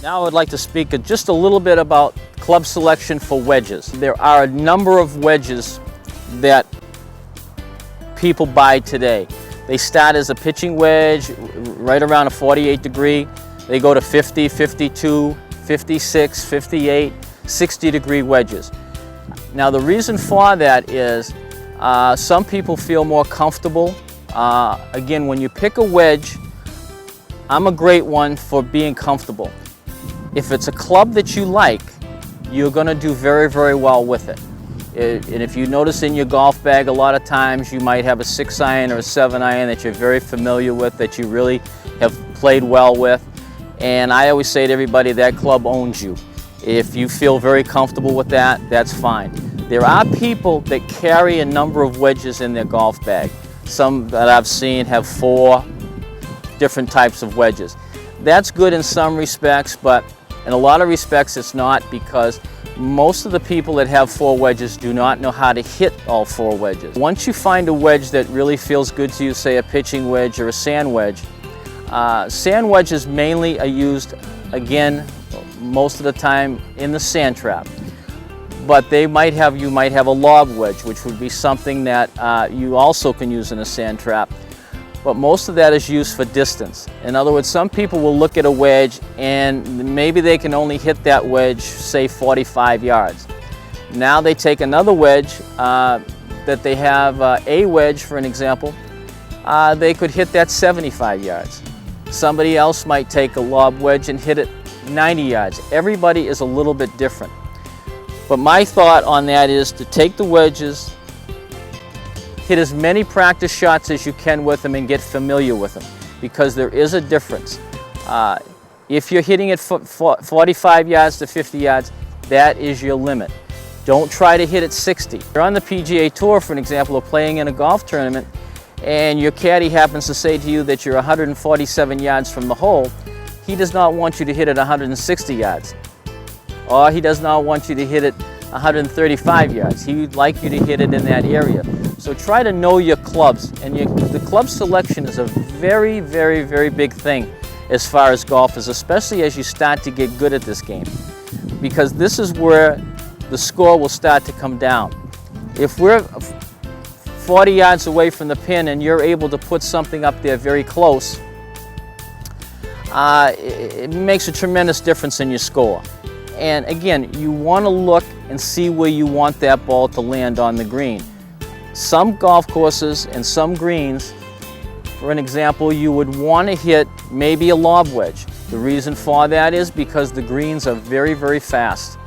Now I would like to speak just a little bit about club selection for wedges. There are a number of wedges that people buy today. They start as a pitching wedge right around a 48 degree. They go to 50, 52, 56, 58, 60 degree wedges. Now the reason for that is some people feel more comfortable. Again, when you pick a wedge, I'm a great one for being comfortable. If it's a club that you like, you're going to do very, very well with it. And if you notice in your golf bag, a lot of times you might have a 6-iron or a 7-iron that you're very familiar with, that you really have played well with. And I always say to everybody, that club owns you. If you feel very comfortable with that, that's fine. There are people that carry a number of wedges in their golf bag. Some that I've seen have 4 different types of wedges. That's good in some respects, but in a lot of respects it's not, because most of the people that have 4 wedges do not know how to hit all 4 wedges. Once you find a wedge that really feels good to you, say a pitching wedge or a sand wedge, sand wedges mainly are used, again, most of the time in the sand trap. But you might have a lob wedge, which would be something that you also can use in a sand trap. But most of that is used for distance. In other words, some people will look at a wedge and maybe they can only hit that wedge, say 45 yards. Now they take another wedge that they have, a wedge for an example, they could hit that 75 yards. Somebody else might take a lob wedge and hit it 90 yards. Everybody is a little bit different. But my thought on that is to take the wedges, hit as many practice shots as you can with them and get familiar with them, because there is a difference. If you're hitting it 45 yards to 50 yards, that is your limit. Don't try to hit it 60. If you're on the PGA Tour, for an example, or playing in a golf tournament, and your caddy happens to say to you that you're 147 yards from the hole, he does not want you to hit it 160 yards. Or he does not want you to hit it 135 yards. He would like you to hit it in that area. So try to know your clubs, and the club selection is a very, very, very big thing as far as golf is, especially as you start to get good at this game, because this is where the score will start to come down. If we're 40 yards away from the pin and you're able to put something up there very close, it makes a tremendous difference in your score. And again, you want to look and see where you want that ball to land on the green. Some golf courses and some greens, for an example, you would want to hit maybe a lob wedge. The reason for that is because the greens are very, very fast.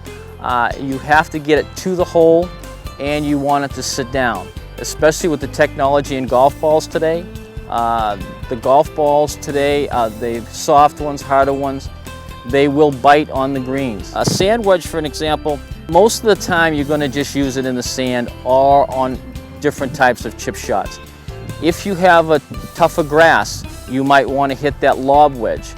You have to get it to the hole and you want it to sit down, especially with the technology in golf balls today. The golf balls today, the soft ones, harder ones, they will bite on the greens. A sand wedge, for an example, most of the time you're going to just use it in the sand or on different types of chip shots. If you have a tougher grass, you might want to hit that lob wedge.